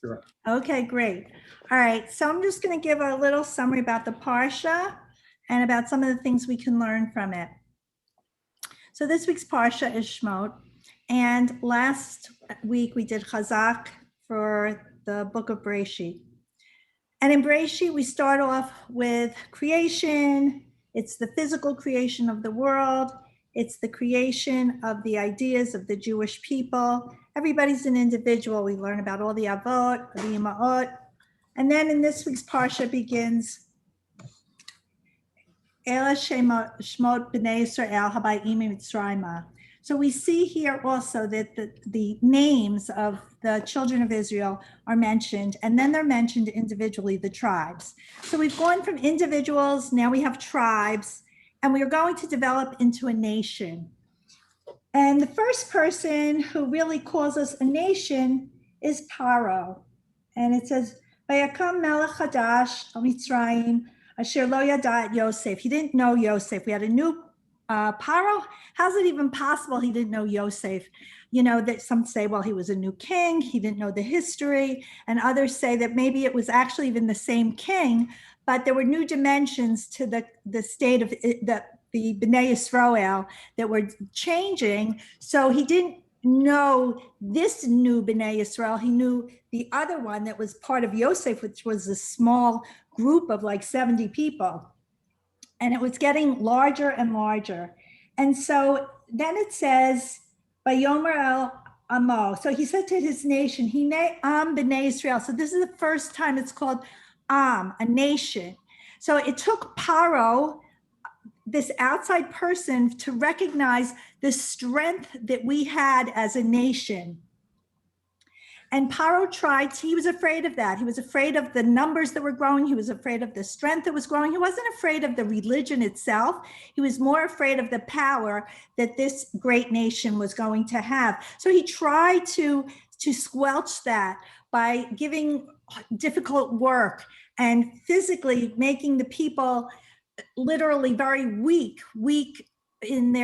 Sure. Okay, great. All right, so I'm just going to give a little summary about the Parsha and about some of the things we can learn from it. So this week's Parsha is Shmot, and last week we did Chazak for the book of Bereshit. And in Bereshit, we start off with creation. It's the physical creation of the world. It's the creation of the ideas of the Jewish people. Everybody's an individual. We learn about all the avot, the imaot. And then in this week's Parsha begins, Ela Shemot B'nai Yisrael Habayim Mitzrayma. So we see here also that the names of the children of Israel are mentioned, and then they're mentioned individually, the tribes. So we've gone from individuals, now we have tribes, and we are going to develop into a nation. And the first person who really calls us a nation is Paro. And it says, Vayakam melech hadash al Mitzrayim asher lo yada et Yosef. He didn't know Yosef. We had a new Paro. How's it even possible he didn't know Yosef? You know, that some say, well, he was a new king. He didn't know the history. And others say that maybe it was actually even the same king, but there were new dimensions to the state of the Bnei Yisrael that were changing. So he didn't know this new Bnei Yisrael. He knew the other one that was part of Yosef, which was a small group of like 70 people. And it was getting larger and larger. And so then it says, Vayomer el Amo. So he said to his nation, Hine Am B'nai Israel. So this is the first time it's called Am, a nation. So it took Paro, this outside person, to recognize the strength that we had as a nation. And Paro he was afraid of that. He was afraid of the numbers that were growing. He was afraid of the strength that was growing. He wasn't afraid of the religion itself. He was more afraid of the power that this great nation was going to have. So he tried to squelch that by giving difficult work and physically making the people literally very weak in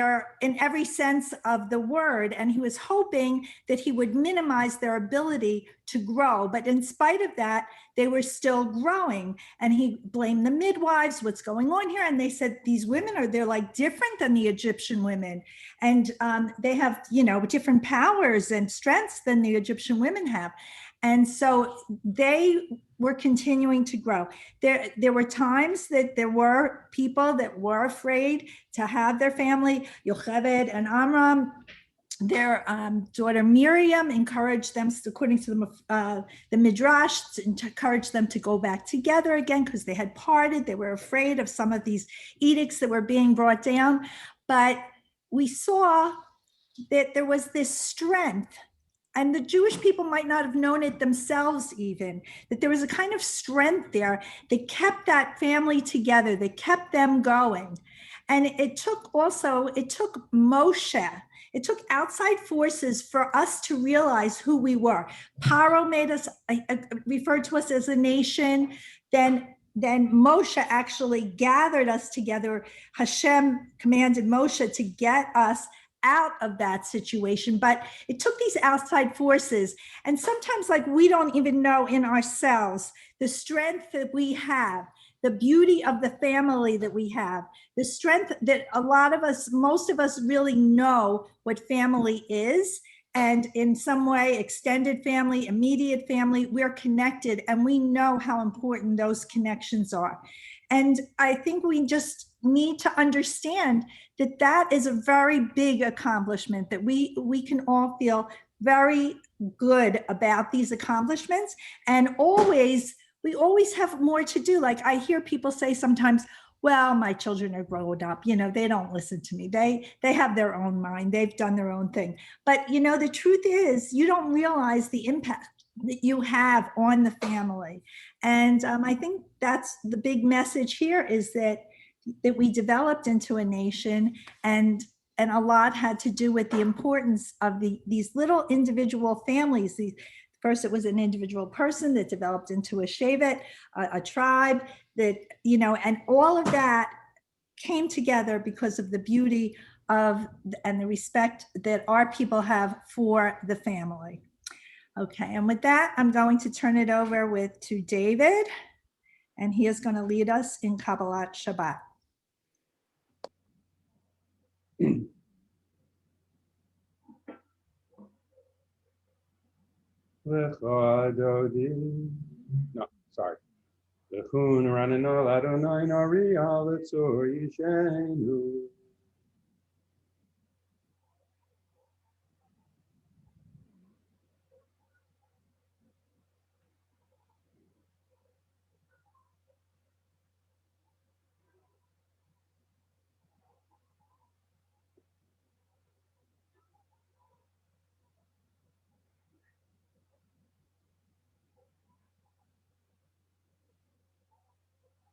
every sense of the word. And he was hoping that he would minimize their ability to grow. But in spite of that, they were still growing. And he blamed the midwives, what's going on here? And they said, these women they're like different than the Egyptian women. And they have, different powers and strengths than the Egyptian women have. And so they were continuing to grow. There were times that there were people that were afraid to have their family. Yocheved and Amram, their daughter Miriam, encouraged them, according to the Midrash, to encourage them to go back together again because they had parted. They were afraid of some of these edicts that were being brought down. But we saw that there was this strength. And the Jewish people might not have known it themselves even, that there was a kind of strength there that kept that family together, that kept them going. And it took Moshe, it took outside forces for us to realize who we were. Paro made us, referred to us as a nation. Then Moshe actually gathered us together. Hashem commanded Moshe to get us out of that situation, but it took these outside forces. And sometimes we don't even know in ourselves the strength that we have, the beauty of the family that we have, the strength that most of us really know what family is. And in some way, extended family, immediate family, we're connected and we know how important those connections are. And I think we just need to understand that is a very big accomplishment, that we can all feel very good about these accomplishments. And we always have more to do. Like I hear people say sometimes, well, my children are grown up, they don't listen to me. They have their own mind. They've done their own thing. But the truth is you don't realize the impact that you have on the family. And I think that's the big message here, is that we developed into a nation, and a lot had to do with the importance of these little individual families. First, it was an individual person that developed into a shevet, a tribe that, and all of that came together because of the beauty and the respect that our people have for the family. Okay, and with that, I'm going to turn it over to David, and he is going to lead us in Kabbalat Shabbat. No, sorry. Lechun ranenol Adonai nari al etzor yishenu.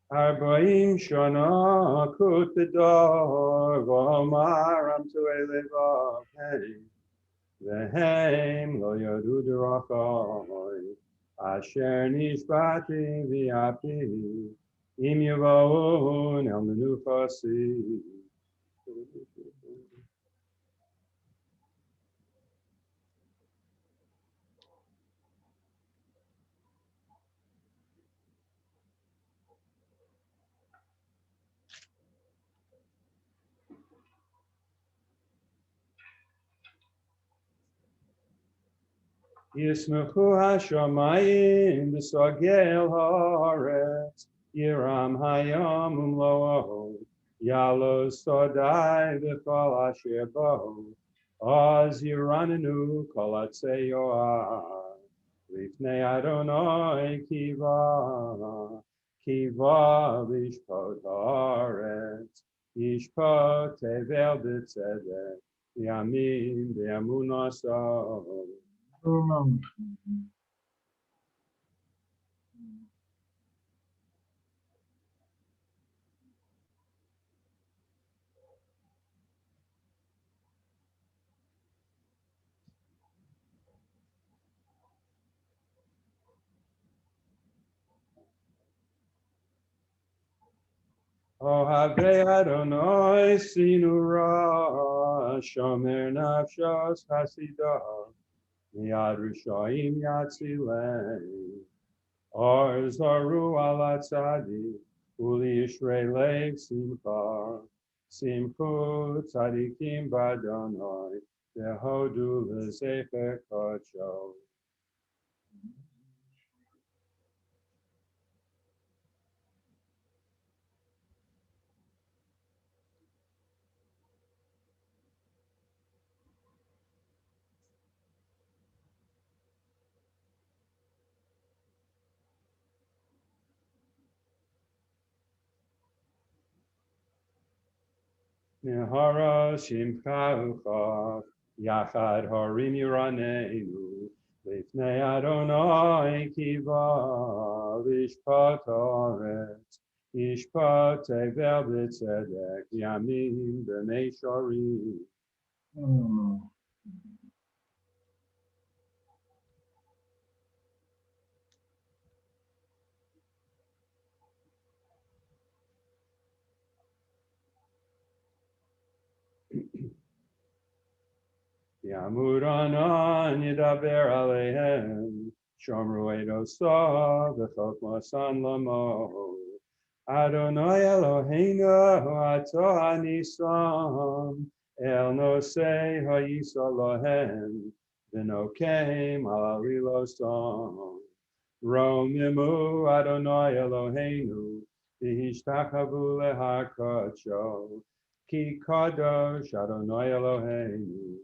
Arbaim shana kut bedor v'omaram tu'elevavhem v'hem lo yadu derachai asher nishbati v'yapi im yavon el menufasi. Yismechu hashamayim v'sagel haaretz Yiram hayam umlo'o Yalo sodai v'chol asher bo Oz yiranenu kol atzei yoah Lifnei Adonai kiva lishpot haaretz Yishpot tevel b'tzedek Yamin v'yamunasah. Ohavei Adonai sinura, shomer nafshos hasidah, miyad rishoim yatzilei, or zoru ala tzadi, uli yishrei lev simchu tzadikim badonai, yehodu lezecher kodsho. Nehara shimcha yachad harim yiranenu lifnei Adonai kiva lishpat haaretz yishpat tevel b'tzedek yamin b'mei shorim. Yamuranan yidaber aleihem shomru edosa v'chokmasan lamo Adonai Eloheinu ato anisam el nosei ha'yisa lohem v'nokem alilosam Romimu Adonai Eloheinu v'hishtachavu lehakodsho ki kadosh Adonai Eloheinu.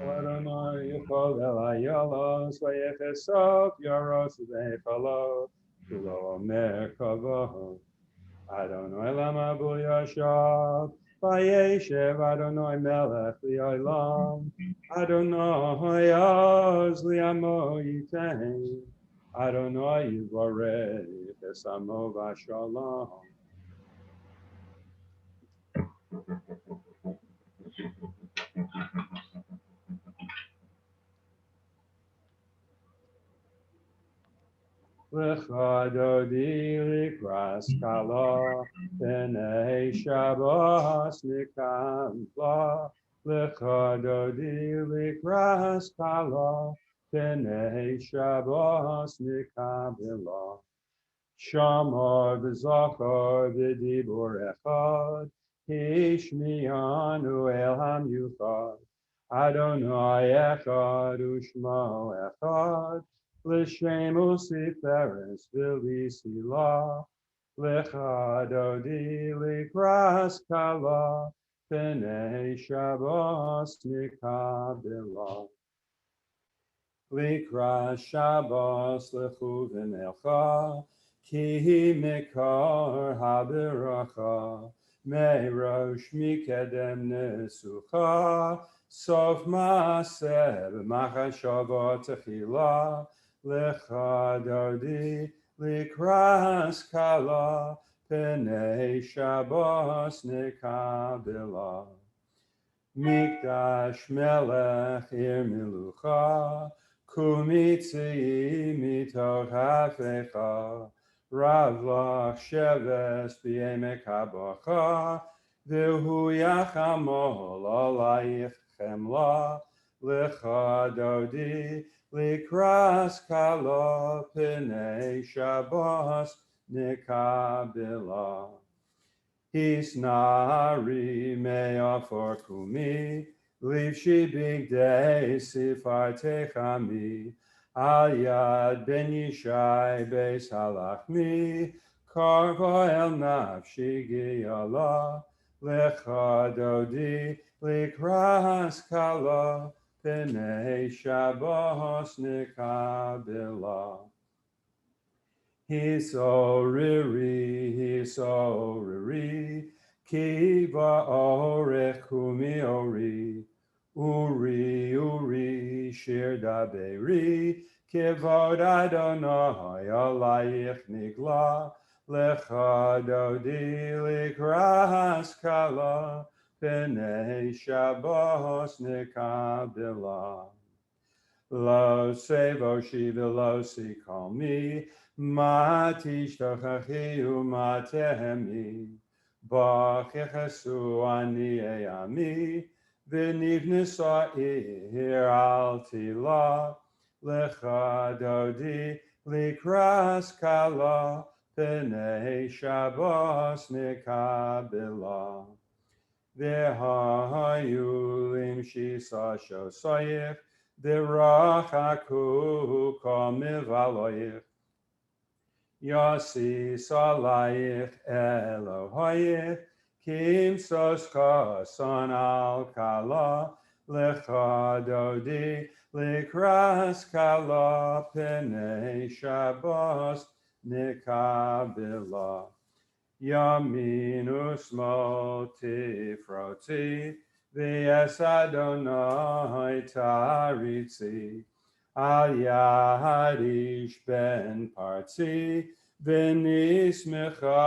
Adonai Yechol Elayolos Vayechesov Yaros Vechalo Kulo Omer Kavod Adonai Lama Buyashav Vayeshev Adonai Melech Li'olam Adonai Oz Li'amo Yitein Adonai Yivarech Esamo Vashalom. Lecha dodi likras kala, B'nei Shabbos nikabla. Lecha dodi likras kala, B'nei Shabbos nikabla. Shamar v'zachar v'dibur echad, Hishmiyanu el hamyuchad. Adonai echad u'shmo echad, L'shem u'siferes v'lisila, Lecha dodi likras kala, B'nei Shabbos nikabela. Likra Shabbos lechu v'necha, ki mekar habiracha, merosh mikedem nesucha, sof maaseh b'machashava techila, lecha dodi likra skala, p'nei Shabbos nekabela. Mikdash melech ir milucha, kumitzi mitoch hafecha, ravlach sheves b'yemek habacha, v'hu yachamol alayich chemla, lecha dodi likras kala, p'nei Shabbos nikabela. His nari me'afor kumi, livshi bigdei sifar techami, al yad ben yishai beis halachmi, karva el nafshi giyala, lecha dodi likras kala, p'nei Shabbos nikabela. Hisoriri, kiva orech kumiori, uri, shir daberi, kivod Adonai alayich nigla, lecha dodi likras kala, p'nei Shabbos nikabela. Lo sevo shiva lo si call me, ma tishtachachi umatehemi, bachichasu ani eami, v'nivnisa ir al tila, lecha dodi likras kala, p'nei Shabbos nikabela. V'hayu limshi sasho soyich, Dirachaku komivaloich, Yasi salayich Elohayich, Kim soska son al kala, Lecha dodi likras kala, P'nei Shabbos nikabela. Yamin usmol tifroti, v'es Adonai taritzi, al yaharish ben partzi, v'nismecha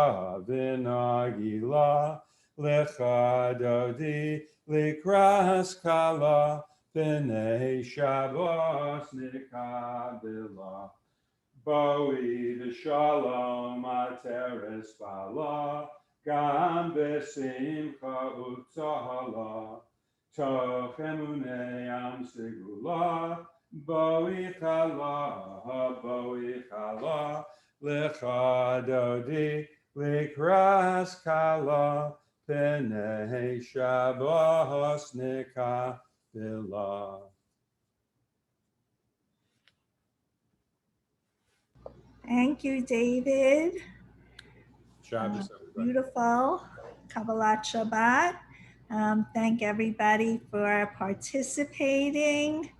v'nagila, lecha dodi likras kala, p'nei Shabbos nikabela. Boi v'shalom ateres bala, gam b'simcha u'tzahala, toch emunei am segula, boi chala, lecha dodi, likras kala, p'nei Shabbos nikabela. Thank you, David. Shabbos, everybody. Beautiful. Kabbalat Shabbat. Thank everybody for participating.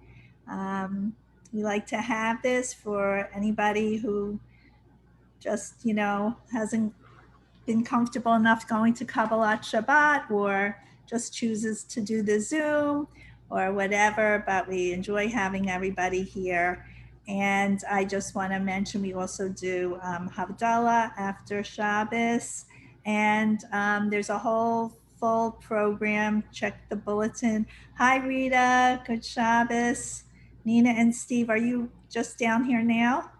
We like to have this for anybody who just, hasn't been comfortable enough going to Kabbalat Shabbat or just chooses to do the Zoom or whatever, but we enjoy having everybody here. And I just want to mention we also do Havdalah after Shabbos. And there's a whole full program. Check the bulletin. Hi, Rita. Good Shabbos. Nina and Steve, are you just down here now?